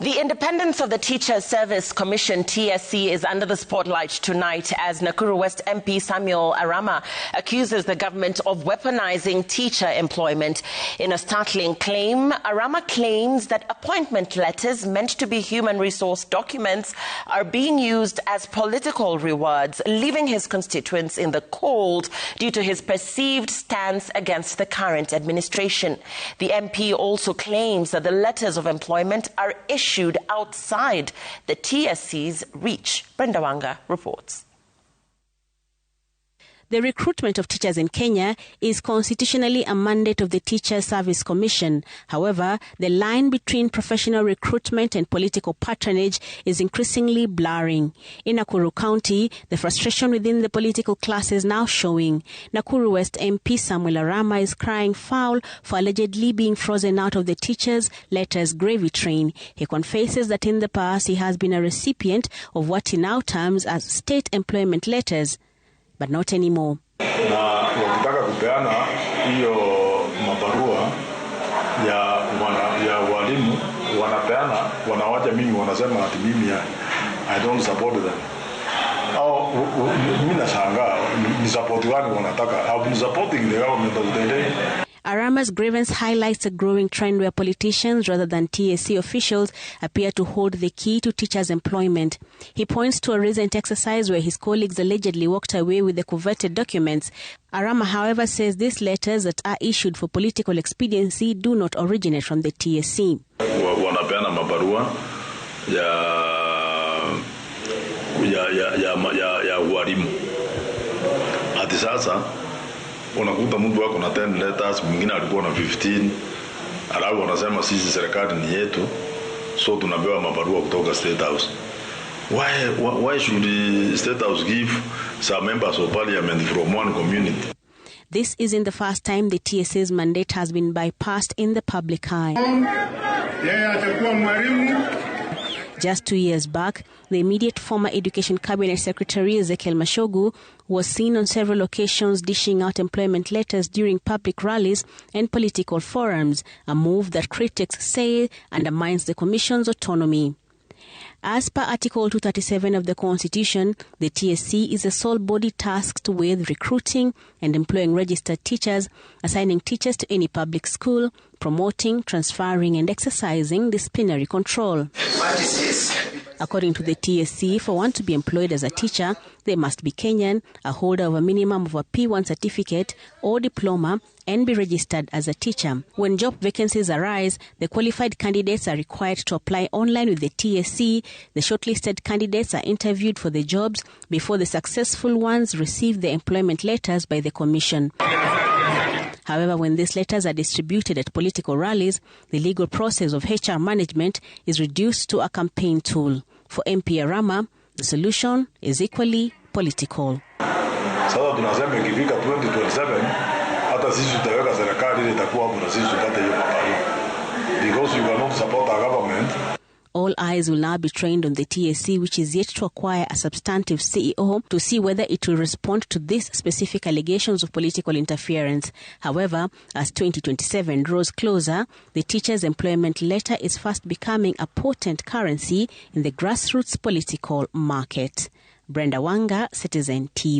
The independence of the Teachers Service Commission, TSC, is under the spotlight tonight as Nakuru West MP Arama accuses the government of weaponizing teacher employment. In a startling claim, Arama claims that appointment letters meant to be human resource documents are being used as political rewards, leaving his constituents in the cold due to his perceived stance against the current administration. The MP also claims that the letters of employment are issued outside the TSC's reach. Brenda Wanga reports. The recruitment of teachers in Kenya is constitutionally a mandate of the Teachers Service Commission. However, the line between professional recruitment and political patronage is increasingly blurring. In Nakuru County, the frustration within the political class is now showing. Nakuru West MP Arama is crying foul for allegedly being frozen out of the teachers' letters gravy train. He confesses that in the past he has been a recipient of what he now terms as state employment letters, but not anymore. Na wakitaka kupeana hiyo mabarua ya walimu wanapeana, wanawacha mimi, wanasema ati mimi I don't support them. Au mimi nashangaa ni support gani wanataka? I've been supporting the government of the day. Arama's grievance highlights a growing trend where politicians rather than TSC officials appear to hold the key to teachers' employment. He points to a recent exercise where his colleagues allegedly walked away with the coveted documents. Arama, however, says these letters that are issued for political expediency do not originate from the TSC. Wanapeana mabarua ya walimu. Hadi sasa unakuta mtu wako na 10 letters, mwingine alikuwa na 15, alafu wanasema sisi serikali ni yetu, so tunapewa mabarua kutoka State House. Why should the State House give some members of parliament from one community? This isn't the first time the TSC's mandate has been bypassed in the public eye. Just 2 years back, the immediate former Education Cabinet Secretary Ezekiel Mashogu was seen on several occasions dishing out employment letters during public rallies and political forums, a move that critics say undermines the Commission's autonomy. As per Article 237 of the Constitution, the TSC is a sole body tasked with recruiting and employing registered teachers, assigning teachers to any public school, promoting, transferring and exercising disciplinary control. According to the TSC, for one to be employed as a teacher, they must be Kenyan, a holder of a minimum of a P1 certificate or diploma, and be registered as a teacher. When job vacancies arise, the qualified candidates are required to apply online with the TSC. The shortlisted candidates are interviewed for the jobs before the successful ones receive the employment letters by the Commission. However, when these letters are distributed at political rallies, the legal process of HR management is reduced to a campaign tool. For MP Arama, the solution is equally political. Sasa tunasema ikifika 2027 hata sisi tutaweka serikali ile itakuwa hapo na sisi tupate hiyo mabarua. Because you cannot support our government. All eyes will now be trained on the TSC, which is yet to acquire a substantive CEO, to see whether it will respond to these specific allegations of political interference. However, as 2027 draws closer, the teacher's employment letter is fast becoming a potent currency in the grassroots political market. Brenda Wanga, Citizen TV.